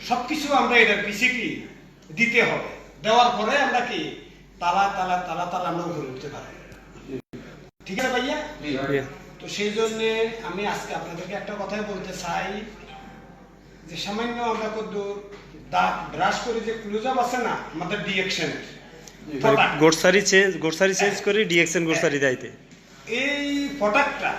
সবকিছু আমরা এটার পিছে কি দিতে হবে, দেওয়ার পরে আমরা কি তালা তালা তালা তালা আমরা উপরে উঠতে পারি। ঠিক আছে ভাইয়া? তো সেই জন্য আমি আজকে আপনাদেরকে একটা কথাই বলতে চাই যে সামান্য আমরা কদ্দুর দাঁত ব্রাশ করে যে ক্লোজআপ আছে না আমাদের ডিএকশনের গোরসারি চেঞ্জ করে ডিএকশন গোরসারি দাইতে এই প্রোডাক্টটা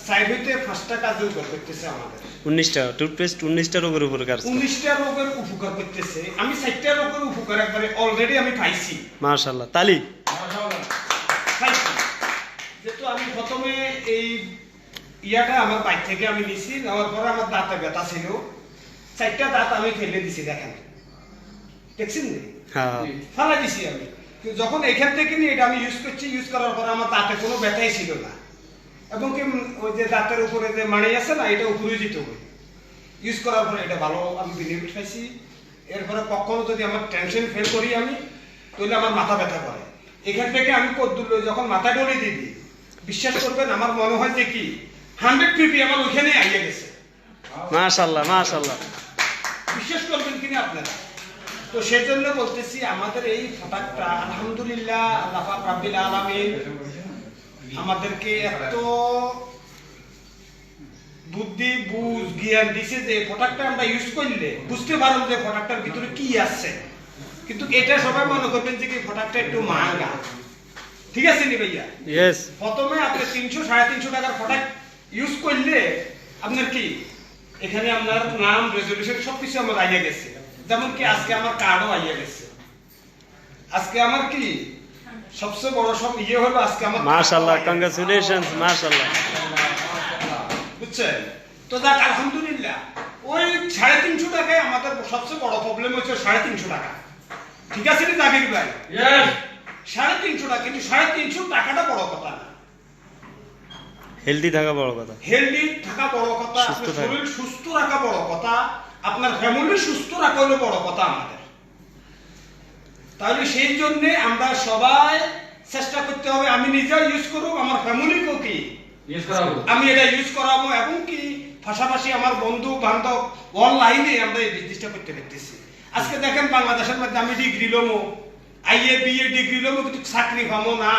সাইড হইতে 5টা কাজে উপকার করতেছে আমাদের। 19টা টুথপেস্ট 19টা রোগের উপর কাজ 19টা রোগের উপকার করতেছে। আমি 60টা রোগের উপকার একবারে অলরেডি আমি পাইছি। মাশাআল্লাহ তালি। পাইছি। যেহেতু আমি প্রথমে এই ইয়াটা আমার বাইক থেকে আমি নিছি, নেওয়ার পরে আমার দাঁতে ব্যথা ছিল, 4টা দাঁত আমি ফেলে দিছি। দেখেন দেখছেন নি? হ্যাঁ ফেলে দিছি আমি। কিন্তু যখন এখান থেকে নিয়ে এটা আমি ইউজ করছি, ইউজ করার পরে আমার দাঁতে কোনো ব্যথাই ছিল না, এবং কি ওই যে দাঁতের উপরে যে মাড়ি আছে না এটা উপরে যেত ইউজ করার পরে এটা ভালো আমি বেনিফিট পাইছি। এরপরে কখনো যদি আমার টেনশন ফেল করি আমি, তাহলে আমার মাথা ব্যথা করে। এখান থেকে আমি কদ্দুর যখন মাথা ডলে দিই, বিশ্বাস করবেন আমার মনে হয় যে কি 100 আমার ওইখানে আইয়া গেছে। মাশাআল্লাহ মাশাআল্লাহ, বিশ্বাস করবেন কিনা আপনারা? তো সেজন্য বলতেছি আমাদের এই প্রোডাক্টটা আলহামদুলিল্লাহ আল্লাহ পাক রাব্বিল আলামিন আমাদেরকে এত বুদ্ধি বুঝ জ্ঞান দিছে যে প্রোডাক্টটা আমরা ইউজ করলে বুঝতে পারব যে প্রোডাক্টটার ভিতরে কি আছে। কিন্তু এটা সবাই মনে করবেন যে কি প্রোডাক্টটা একটু মহঙ্গা। ঠিক আছে নি ভাইয়া? ইয়েস। প্রথমে আপনি 300 350 টাকার প্রোডাক্ট ইউজ করলে আপনার কি এখানে আপনার নাম রেজলিউশন সবকিছু আমার আইয়া গেছে। যেমন কি আজকে আমার কার্ডও আইয়া গেছে। আজকে আমার কি সবচেয়ে বড় সব ইয়ে হলো আজকে আমার মাশাআল্লাহ, কংগ্রাচুলেশনস মাশাআল্লাহ। বুঝছেন? তো যাক আলহামদুলিল্লাহ ওই 350 টাকায় আমাদের সবচেয়ে বড় প্রবলেম হচ্ছে 350 টাকা। ঠিক আছে নি জাকির ভাই? ইয়েস। 350 টাকা, কিন্তু 350 টাকাটা বড় কথা না। হেলদি থাকা বড় কথা, হেলদি থাকা বড় কথা, আপনার শরীর সুস্থ রাখা বড় কথা, আপনার ফ্যামিলি সুস্থ রাখা হলো বড় কথা আমাদের। তাহলে সেই জন্য আমরা সবাই চেষ্টা করতে হবে, আমি নিজেও ইউজ করব, আমার ফ্যামিলিকেও কি ইউজ করাবো, আমি এটা ইউজ করাবো, এবং কি পাশাপাশি আমার বন্ধু বান্ধব অনলাইনে আমরা এই বিজনেসটা করতে পারতেছি। আজকে দেখেন বাংলাদেশের মধ্যে আমি ডিগ্রি লমো, আইএ বিএ ডিগ্রি লমো, কিন্তু চাকরি পাবো না।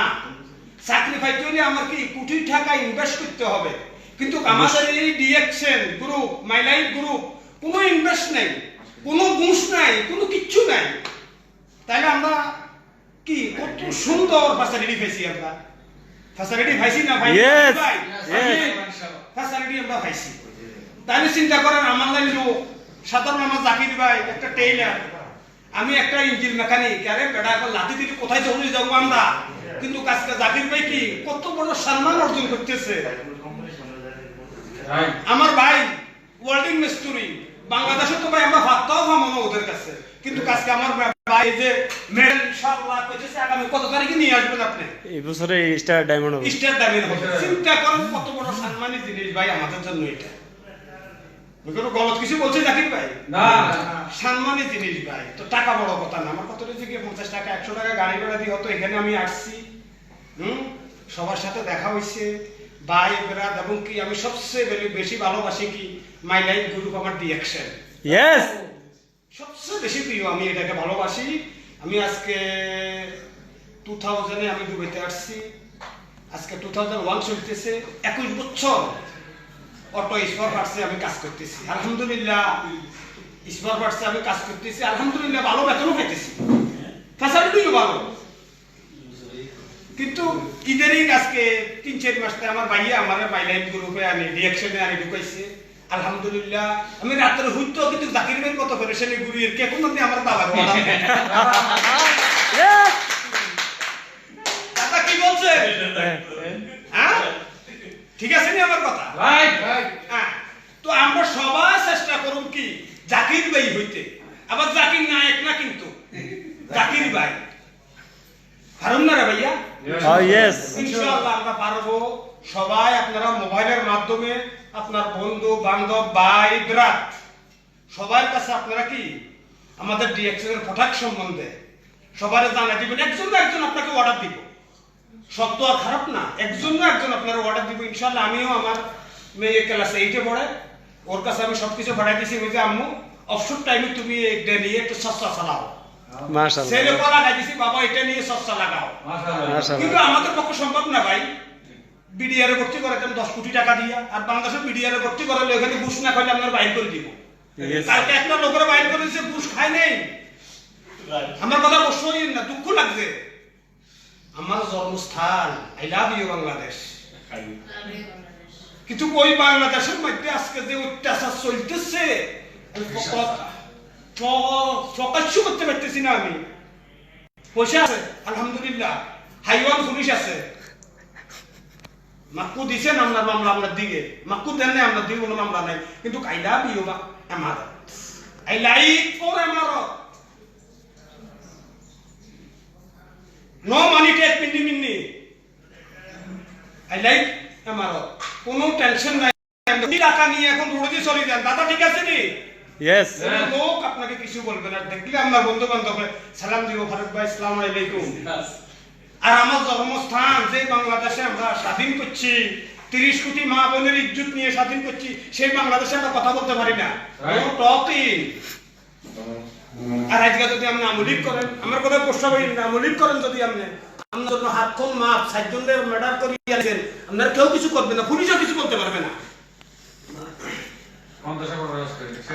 চাকরি পাইতে হলে আমার কি কোটি টাকা ইনভেস্ট করতে হবে, কিন্তু আমাদের এই ডিএকশন গ্রুপ, মাই লাইফ গ্রুপ কোনো ইনভেস্ট নাই, কোনো ঘুষ নাই, কোনো কিচ্ছু নাই। তাহলে আমরা কি কত সুন্দর ফ্যাসিলিটি পাইছি, আমরা ফ্যাসিলিটি পাইছি না ভাই? ফ্যাসিলিটি আমরা পাইছি। তাহলে চিন্তা করেন আমার লোক সাধারণ আমার জাকির ভাই একটা টেইলার, আমি একটা ইঞ্জিন মেকানিক, আরে বেটা এখন লাঠি দিকে কোথায় চলে যাবো আমরা, কিন্তু কাজটা জাকির ভাই কি কত বড় সম্মান অর্জন করতেছে। আমার ভাই ওয়েল্ডিং মিস্ত্রি, বাংলাদেশে তো ভাই আমরা ভাবতেও পাবো না ওদের কাছে, কিন্তু কাজকে আমার ভাই যে মেডেল ইনশাআল্লাহ কইতেছে আগামী কত তারিখে নিয়ে আসবেন আপনি? এই বছরে স্টার ডায়মন্ড হবে। স্টার ডায়মন্ড হবে। চিন্তা করেন কত বড় সম্মানী জিনিস ভাই আমাদের জন্য এটা। কোনো গলত কিছু বলছে জাকির ভাই? না, সম্মানী জিনিস ভাই। তো টাকা বড় কথা না, আমার কত হচ্ছে কি 50 টাকা 100 টাকা গাড়ি ভাড়া দিয়ে হতো এখানে আমি আসছি, সবার সাথে দেখা হইছে, ভাই ব্রাদ, এবং কি আমি সবচেয়ে বেশি ভালোবাসি কি মাই লাইফ গ্রুপ, আমার ডিএকশন। ইয়েস, সবচেয়ে বেশি প্রিয়, আমি এটাকে ভালোবাসি। আমি আজকে 2000-এ আমি দুবাইতে আসছি, আজকে 2001 চলতেছে, 21 বছর অটো স্পোর পার্টসে আমি কাজ করতেছি। আলহামদুলিল্লাহ স্পোর পার্টসে আমি কাজ করতেছি, আলহামদুলিল্লাহ ভালো বেতনও পেতেছি, ফ্যাসিলিটিও ভালো। কিন্তু ঈদেরই আজকে 3-4 মাস আমার ভাইয়া আমার মাই লাইফ গ্রুপে আনি ডিএকশনে আনি ঢুকাইছে। আলহামদুলিল্লাহ আমি রাত্রে হইতো, কিন্তু জাকির ভাই কত পরেশানি ঘুরি এর কে কোনদিন আমার বাবার অর্ডার দেয়। দাদা কি বলছে? হ্যাঁ ঠিক আছে নি আমার কথা? Right right. হ্যাঁ, তো আমরা সবাই চেষ্টা করব কি জাকির ভাই হইতে। আবার জাকির নায়ক না, কিন্তু জাকির ভাই পারুন না রে ভাইয়া? ইয়েস, ইনশাআল্লাহ আমরা পারবো। সবাই আপনারা মোবাইলের মাধ্যমে আপনার বন্ধু বান্ধব ভাই ব্রাত সবার কাছে আপনারা কি আমাদের ডিএকশনের প্রোডাক্ট সম্বন্ধে সবারে জানাই দিবেন। একজন না একজন আপনাকে অর্ডার দিব, সব তো আর খারাপ না, একজন না একজন আপনারা অর্ডার দিব ইনশাআল্লাহ। আমিও আমার মেয়ে ক্লাস 8-এ পড়ে, ওর কাছে আমি সবকিছু পাঠাই দিছি, ওই যে আম্মু অবসর টাইমে তুমি এটা নিয়ে একটু চর্চা চালাও। মাশাআল্লাহ ছেলে পড়া গাইছি বাবা এটা নিয়ে চর্চা লাগাও। কিন্তু আমাদের পক্ষে সম্ভব না ভাই। বিডিআর এ ভর্তি করাইতাম 10 কোটি টাকা দিয়া, আর বাংলাদেশে বিডিআর এ ভর্তি করালে ওখানে ঘুষ না খাইলে আপনার বাইর করে দিব। কালকে একটা লোকের বাইর করে দিয়েছে, ঘুষ খায় নেই। আমার কথা অবশ্যই না, দুঃখ লাগছে। আমার জন্মস্থান, আই লাভ ইউ বাংলাদেশ। কিন্তু ওই বাংলাদেশের মধ্যে আজকে যে অত্যাচার চলতেছে প্রকাশ্য করতে পারতেছি না আমি। পয়সা আছে আলহামদুলিল্লাহ, হাইওয়ান পুলিশ আছে, মাক্কু দিছেন আপনার মামলা আপনার দিকে, মাক্কু দেন নাই আপনার দিকে কোনো মামলা নাই। কিন্তু আই লাভ ইউ আমার, I like for Emarat, no money take Minni Minni, I like এমারত, কোনো টেনশন নাই। টাকা নিয়ে এখন রোডে চলে যান দাদা, ঠিক আছে নি? ইয়েস লোক আপনাকে কিছু বলবে না, দেখলে আমার বন্ধু বান্ধব সালাম দিব, ফারুক ভাই আসসালামু আলাইকুম। আর আমার জন্মস্থান যে বাংলাদেশে আমরা স্বাধীন করছি, 30 কোটি মা বোনের ইজ্জত নিয়ে স্বাধীন করছি, সেই বাংলাদেশে আমরা কথা বলতে পারি না। আর আজকে যদি আপনি আমলিক করেন, আমার কথা প্রশ্ন করেন না, আমলিক করেন যদি আপনি আপনার জন্য হাত কম মাপ 60 জনের ম্যাটার করিয়ে আছেন, আপনার কেউ কিছু করবে না, পুলিশও কিছু করতে পারবে না।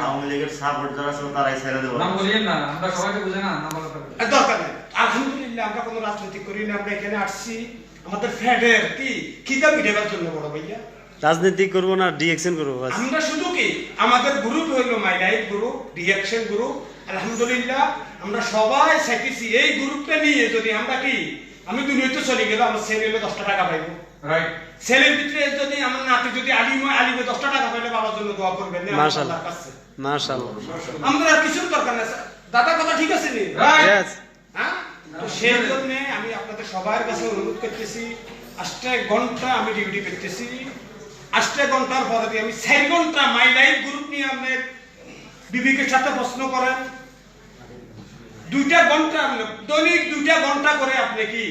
আওয়ামী লীগের সাপোর্ট যারা ছিল তারাই ছেড়ে দেবো। নাম বলিয়েন না, আমরা সবাইকে বুঝে না, নাম বলা দরকার নেই। আলহামদুলিল্লাহ আমরা কোনো রাজনীতি করি না, আমরা এখানে আসছি আমাদের ফ্যাডের কি খিদা মিটাবার জন্য বড় ভাইয়া। রাজনীতি করবো না, ডিএকশন করবো বাস। আমরা শুধু কি আমাদের গ্রুপ হইলো মাই লাইফ গ্রুপ, ডিএকশন গ্রুপ। আলহামদুলিল্লাহ আমরা সবাই চাইতেছি এই গ্রুপটা নিয়ে যদি আমরা কি, আমি দুনিয়াতে চলে গেল, আমার ছেলে হলো 10 টাকা পাইবো, রাইট। ছেলের ভিতরে যদি আমার নাতি যদি আলিমে 10 টাকা পাইলে বাবার জন্য দোয়া করবেন মাশাআল্লাহ আল্লাহর কাছে। মাশাআল্লাহ আমাদের আর কিছুর দরকার নেই। দাদা কথা ঠিক আছে নি? ইয়েস হ্যাঁ, তো সেই জন্য আমি আপনাদের সবার কাছে অনুরোধ করতেছি, 8 ঘন্টা আমি ডিউটি করতেছি, 8 ঘন্টার পরে দিয়ে আমি 4 ঘন্টা মাই লাইফ গ্রুপ নিয়ে আপনি বিবিকের সাথে প্রশ্ন করেন, 2টা ঘন্টা দৈনিক 2টা ঘন্টা করে আপনি কি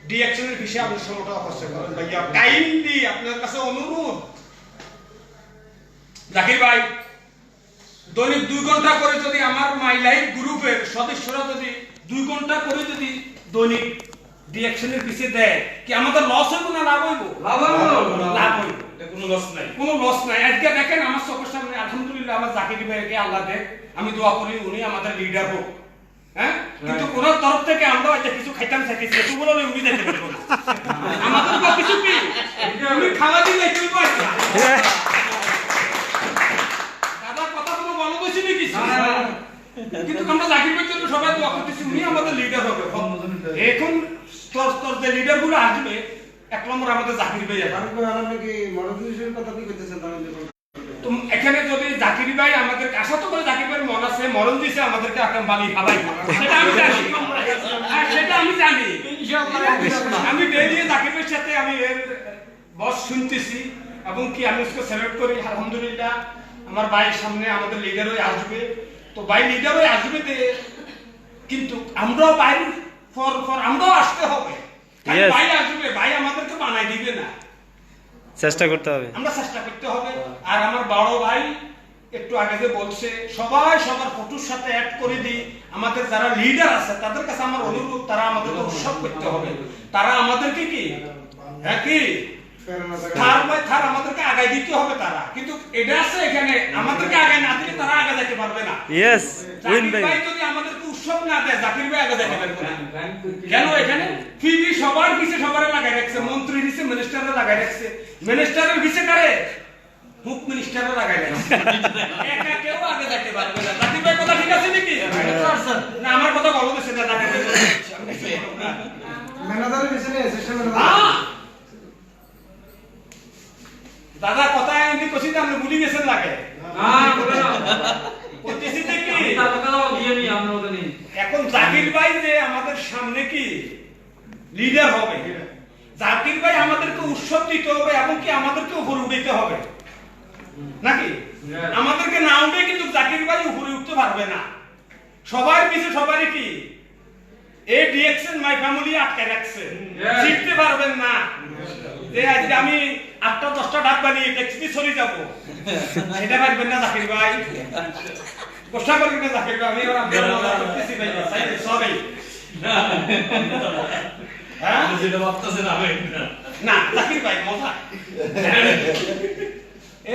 ডিএকশনের বিষয়ে আপনি সময়টা অপচয় করেন। ভাইয়া কাইন্ডলি আপনার কাছে অনুরোধ, জাকির ভাই দৈনিক 2 ঘন্টা করে যদি আমার মাই লাইফ গ্রুপের সদস্যরা যদি 2 ঘন্টা করে যদি দৈনিক ডিরেকশনের পিছিয়ে দেয়, কি আমাদের লস হইব না লাভ হইব? লাভ হইব, লাভ হইব, কোনো লস নাই, কোনো লস নাই। আজকে দেখেন আমার চোখের সামনে আলহামদুলিল্লাহ আমার জাকির ভাইকে আল্লাহ দেখ, আমি দোয়া করি উনি আমাদের লিডার হোক। হ্যাঁ, কিন্তু কোন তরফ থেকে আমরা যে কিছু খাইতাম চাইছি সেটু বলে উনি দেখতে পারবো না। আমাদের তো কিছু কি উনি খাওয়া দিলে চলব না। দাদা কথা কোনো বলো বসে নাকি? কিন্তু আমরা জাকির ভাইয়ের জন্য সবাই দোয়া করতেছি, উনি আমাদের লিডার হবে। এখন স্তর যে লিডার গুলো আসবে, 1 নম্বর আমাদের জাকির ভাই তো এখানে যদি জাকির ভাই আমাদের আশা তো করে জাকির ভাই মন আছে, মরণ দিছে আমাদেরকে আকাম বালি খাবাই, সেটা আমি জানি, সেটা আমি জানি। আমি ডেইলি জাকির ভাইয়ের সাথে আমি বস শুনতেছি এবং কি আমি उसको সেলিব্রেট করি। আলহামদুলিল্লাহ আমার ভাইয়ের সামনে আমাদের লিডার হয়ে আসবে, তো ভাই লিডার হয়ে আসবে, কিন্তু আমরাও বাইরে আমরাও আসতে হবে। ভাই আসবে, ভাই আমাদেরকে বানাই দিবে না, চেষ্টা করতে হবে, আমরা চেষ্টা করতে হবে। আর আমার বড় ভাই একটু আগে যে বলছে সবাই সবার ফটোর সাথে অ্যাড করে দিই, আমাদের যারা লিডার আছে তাদের কাছে আমার অনুরোধ, তারা আমাদেরকে উৎসব করতে হবে, তারা আমাদেরকে কি হ্যাঁ কি থার আমাদেরকে আগায় দিতে হবে। তারা কিন্তু এটা আছে এখানে আমাদেরকে আগায় না দিলে তারা আগে যেতে পারবে না। ইয়েস উইন জাকির ভাই যদি আমাদেরকে উৎসব না দেয়, জাকির ভাই আগে যেতে পারবে না। কেন এখানে ফিবি সবার পিছে সবারে লাগাই রাখছে, মন্ত্রী দিছে মিনিস্টারে লাগাই রাখছে, মিনিস্টারের পিছে কারে হুক মিনিস্টারে লাগাই রাখছে, একা কেউ আগে যেতে পারবে না। জাকির ভাই কথা ঠিক আছে নাকি? না আমার কথা বলো দিছে না, জাকির ভাই ম্যানেজারের পিছনে সিস্টেম দাদা কথা আমি কইছি যে আপনি ভুলে গেছেন লাগে। হ্যাঁ বলে না, কইতেছি যে কি আমি তার কথা দিয়ে নি আমরা ওটা নেই। এখন জাকির ভাই যে আমাদের সামনে কি লিডার হবে, জাকির ভাই আমাদেরকে উৎসব দিতে হবে এবং কি আমাদেরকে উপরে উঠাইতে হবে নাকি? আমাদেরকে না উঠে কিন্তু জাকির ভাই উপরে উঠতে পারবে না। সবার পিছে সবারই কি এই ডিএকশন মাই ফ্যামিলি আটকে রাখছে, জিততে পারবেন না। যে আজকে আমি 8টা 10টা ডাক বানিয়ে ট্যাক্সি চলে যাব, সেটা পারবেন না জাকির ভাই। গোসা করে কিনে জাকির ভাই আমি এবার আপনার মজা করতেছি ভাই সবাই হ্যাঁ যেটা ভাবতেছেন আমি না জাকির ভাই মজা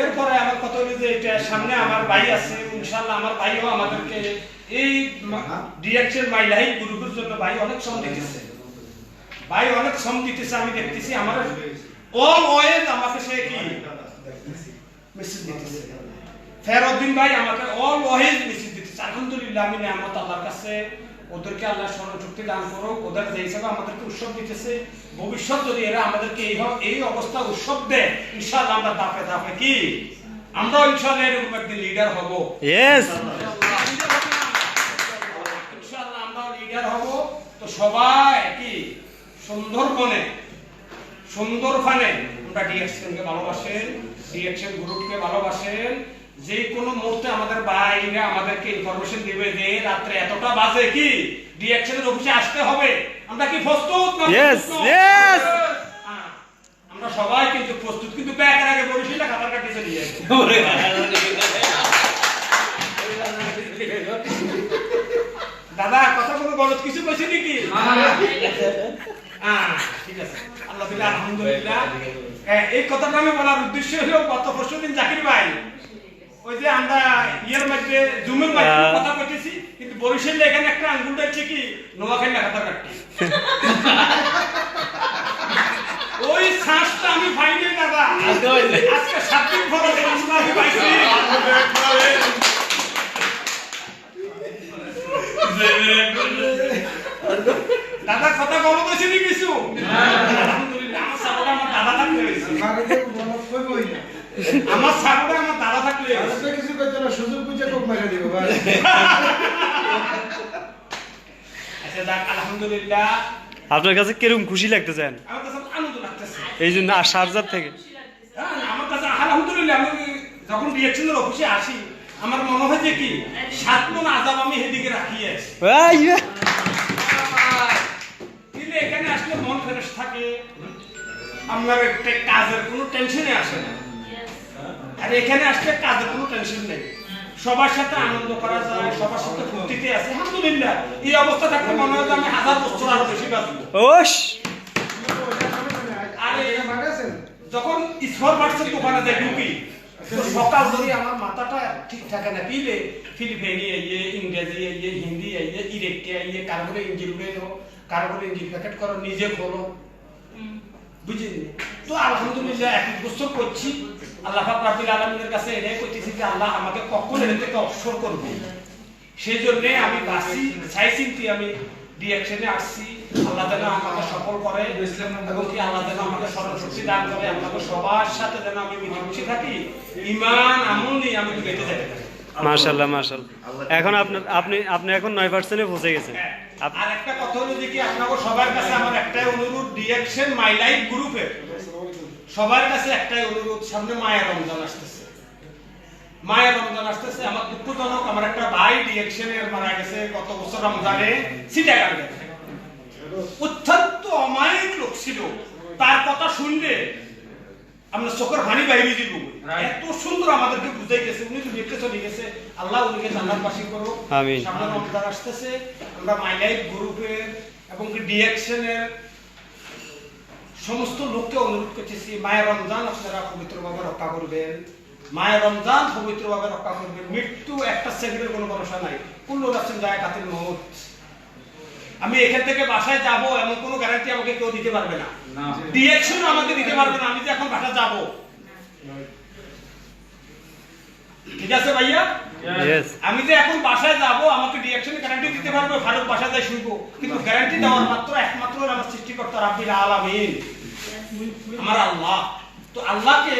এরপরে আমার কথা হলো যে এটা সামনে আমার ভাই আছে ইনশাআল্লাহ আমার ভাইও আমাদেরকে এই ডিএক্সএল মাই লাইফ গ্রুপের জন্য ভাই অনেক শ্রম দিতেছে ভাই অনেক শ্রম দিতেছে আমি দেখতেছি আমার অল ওয়েজ আমাকে সে কি মেসেজ দিতেছে ফেরউদ্দিন ভাই আমাকে অল ওয়েজ মেসেজ দিতেছে আলহামদুলিল্লাহ আমি নিয়ামত আল্লাহর কাছে ওদেরকে আল্লাহ স্মরণ শক্তি দান করুক ওদের যে হিসাবে আমাদেরকে উৎসব দিতেছে ভবিষ্যৎ যদি এরা আমাদেরকে এই অবস্থা উৎসব দেয় ইনশাআল্লাহ আমরা দাপে দাপে কি আমরাও ইনশাআল্লাহ এরকম একদিন লিডার হব ইয়েস ইনশাআল্লাহ আমরা লিডার হব তো সবাই কি সুন্দরভাবে আমরা ডিএক্সএনকে ভালোবাসেন ডিএক্সএন গ্রুপকে ভালোবাসেন যে কোনো মুহূর্তে আমাদের বাইরে আমাদেরকে ইনফরমেশন দিবে যে রাত্রে এতটা বাজে কি ডিএক্সএন এর অফিসে আসতে হবে আমরা কি প্রস্তুত না Yes, yes! আমরা সবাই কিন্তু প্রস্তুত কিন্তু ব্যাকের আগে বলিস না খাতার কাটে চলে যাই দাদা কথা কোনো গলত কিছু কইছি নাকি ঠিক আছে আল্লাহ দিলে আলহামদুলিল্লাহ এই কথাটা আমি বলার উদ্দেশ্য হলো গত পরশুদিন জাকির ভাই ওই যে আমরা ইয়ের মধ্যে জুমের মধ্যে কথা কইতেছি কিন্তু বরিশালে এখানে একটা আঙ্গুল দেখছে কি নোয়াখালী খাতা কাটতে ওই শ্বাসটা আমি পাইনি দাদা আজকে 7 দিন পরে শ্বাসটা আমি পাইছি দাদা কথা বলো তো শুনি কিছু আলহামদুলিল্লাহ আমার সাপোর্ট আমার দাদা থাকলে হয়েছে আমার সাপোর্ট আমার দাদা থাকলে কিছু করতে না সুযোগ বুঝে কোপ মেরে দিব ভাই আচ্ছা যাক আলহামদুলিল্লাহ আপনার কাছে কিরকম খুশি লাগতেছেন আমার কাছে আনন্দ লাগতেছে এই জন্য শারজার থেকে হ্যাঁ আমার কাছে আলহামদুলিল্লাহ আমি যখন রিঅ্যাকশনের অফিসে আসি আমার মনে হয় যে কি 7 মণ আযাব আমি এদিকে রাখিয়ে আছি কিন্তু এখানে আসলে মন ফ্রেশ থাকে আপনার একটা কাজের কোনো টেনশনই আসে না আর এখানে আসলে কাজের কোনো টেনশন নেই সবার সাথে আনন্দ করা যায় সবার সাথে ফুর্তিতে আছে আলহামদুলিল্লাহ এই অবস্থা থাকলে মনে হয় যে আমি 1000 বছর আরো বেশি বাঁচবো ওশ আর যখন স্পোর্ট পার্টসের দোকানে যাই ঢুকি সকাল ধরে আমার মাথাটা ঠিক থাকে না পিলে ফিলিপিনি আইয়ে ইংরেজি আইয়ে হিন্দি আইয়ে ইরেকটি আইয়ে কারো করে ইঞ্জিন উড়ে দাও কারো করে ইঞ্জিন প্যাকেট করো নিজে খোলো বুঝলি তো আলহামদুলিল্লাহ 21 বছর করছি আল্লাহ পাক রব্বুল আলামিনের কাছে এটাই কইতেছি যে আল্লাহ আমাকে কখন এর থেকে অবসর করবে সেই জন্য আমি বাসি চাইছি আমি ডিএকশনে আসছি আল্লাহ যেন আমাকে সফল করে এবং কি আল্লাহ যেন আমাকে স্মরণশক্তি দান করে আমাকে সবার সাথে যেন আমি মিলেমিশে থাকি ঈমান আমল নিয়ে আমি দুনিয়াতে যেতে পারি মাশাআল্লাহ মাশাআল্লাহ এখন আপনি এখন 9% এ পৌঁছে গেছেন আর একটা কথা হলো যে কি আপনাদের সবার কাছে আমার একটাই অনুরোধ ডিএকশন মাই লাইফ গ্রুপের সবার কাছে একটাই অনুরোধ সামনে মায়া রমজান আসতেছে আমার দুঃখজনক আমার একটা ভাই ডিএকশনের মারা গেছে গত বছর রমজানে সিটাগাঙ্গে অত্যন্ত অমায়িক লোক ছিল তার কথা শুনলে আমরা চোখের পানি বাইরে দিব এত সুন্দর আমাদেরকে বুঝাই গেছে উনি লিখতে চলে গেছে আল্লাহ উনিকে জান্নাতবাসী করো আমিন সামনে রমজান আসতেছে আমরা মাই লাইফ গ্রুপের এবং ডিএকশনের সমস্ত লোককে অনুরোধ করতেছি মায়ের রমজান আপনারা পবিত্রভাবে রক্ষা করবেন মায়ের রমজান পবিত্রভাবে রক্ষা করবেন মৃত্যু একটা সেকেন্ডের কোনো ভরসা নাই কুল্লু নাফসিন যায়কাতুল মউত আমি এখান থেকে বাসায় যাব এমন কোনো গ্যারান্টি আমাকে কেউ দিতে পারবে না ডিএকশন আমাকে দিতে পারবে না আমি যে এখন বাসা যাব ঠিক আছে ভাইয়া ইয়েস আমি যে এখন বাসায় যাব আমাকে ডিএকশন গ্যারান্টি দিতে পারবে ফারুক বাসায় যাই শুনবো কিন্তু গ্যারান্টি দেওয়ার মাত্র একমাত্র আমার সৃষ্টিকর্তা রাব্বিল আলামিন আমার আল্লাহ তো আল্লাহকে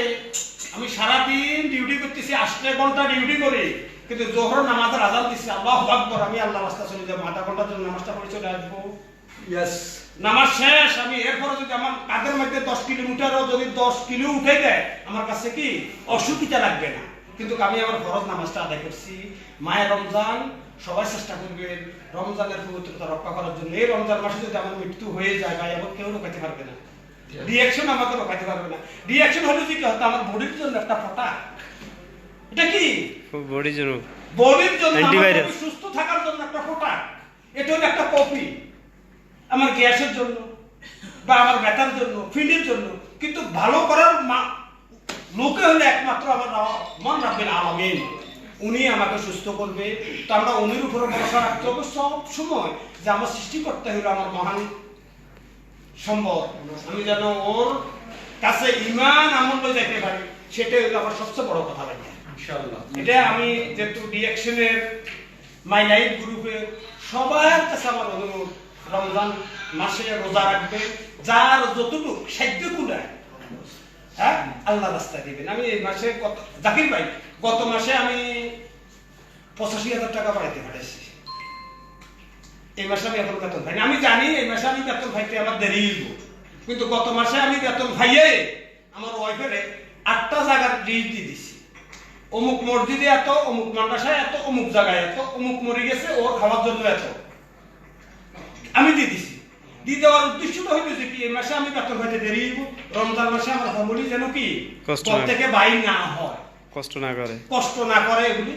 আমি সারা দিন ডিউটি করতেছি 8 ঘন্টা ডিউটি করি কিন্তু জোহর নামাজের আযান দিছি আল্লাহু আকবার আমি আল্লাহর রাস্তায় চলে যাব আধা ঘন্টার জন্য নামাজটা পড়ে চলে আসবো ইয়েস নামাজ শেষ আমি এরপরে যদি আমার কাঁধের মধ্যে 10 কিলোমিটারও যদি 10 কিলো উঠে দেয় আমার কাছে কি অসুবিধা লাগবে না কিন্তু আমি আমার ফরজ নামাজটা আদায় করছি মায়ের রমজান সবাই চেষ্টা করবেন রমজানের পবিত্রতা রক্ষা করার জন্য এই রমজান মাসে যদি আমার মৃত্যু হয়ে যায় ভাই আমার কেউ রোকাতে পারবে না রিঅ্যাকশন আমাকে রোকাতে পারবে না রিঅ্যাকশন হলো যে কি হতো আমার বডির জন্য একটা ফটা এটা কি বডি জন্য বডির জন্য Antivirus. আমার সুস্থ থাকার জন্য একটা ফোঁটা, এটা হলো একটা কফি আমার গ্যাসের জন্য বা আমার ব্যথার জন্য, ফিডের জন্য। কিন্তু ভালো করার লোকে হলে একমাত্র আমার মন রাখবেন আলামিন, উনি আমাকে সুস্থ করবে। তো আমরা উনির উপরে ভরসা রাখতে হবে সব সময়, যে আমার সৃষ্টিকর্তা হলো আমার মহান সম্পদ, আমি যেন ওর কাছে ইমান আমল যেতে পারি, সেটাই হলো আমার সবচেয়ে বড় কথা লাগে। ইনশাআল্লাহ। এটা আমি যেহেতু ডিএকশনের মাই লাইফ গ্রুপের সবার কাছে আমার অনুরোধ, রমজান মাসে রোজা রাখবে, যার যতটুকু সাধ্য কুলায়, হ্যাঁ, আল্লাহ রাস্তায় দিবেন। আমি এই মাসে জাকির ভাই, গত মাসে আমি 85,000 টাকা বাড়াইতে পারেছি। এই মাসে আমি এখন বেতন পাইনি। আমি জানি এই মাসে আমি বেতন পাইতে আমার দেরি হইব, কিন্তু গত মাসে আমি বেতন পাইয়ে আমার ওয়াইফের 8টা জায়গার লিস্ট দিয়ে দিছি। অমুক মসজিদে এত, অমুক মাদ্রাসায় এত, অমুক জায়গায় এত, অমুক মরে গেছে, ওর খাওয়ার জন্য এত আমি দিয়ে দিছি। দিয়ে দেওয়ার উদ্দেশ্যটা হইল যে কি, এই মাসে আমি বেতন পাইতে দেরি হইব, রমজান মাসে আমার ফ্যামিলি যেন কি কষ্ট ঘর না- থেকে বাইর না হয়, কষ্ট না করে। কষ্ট না করে, এগুলি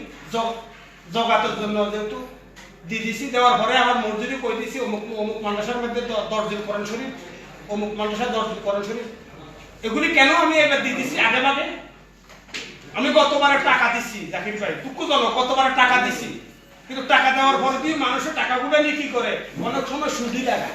জগাতের জন্য যেহেতু দিয়ে দিছি। দেওয়ার পরে আমার মসজিদে কই দিছি, অমুক অমুক মাদ্রাসার মধ্যে 10 জন কোরআন শরীফ, অমুক মাদ্রাসায় 10 জন কোরআন শরীফ। এগুলি কেন আমি এবার দিয়ে দিছি আগে ভাগে? আমি গতবারে টাকা দিছি জাকির ভাই, দুঃখজনক, গতবারে টাকা দিছি, কিন্তু টাকা দেওয়ার পরে দিয়ে মানুষের টাকাগুলো নিয়ে কি করে, অনেক সময় সুদি লাগায়।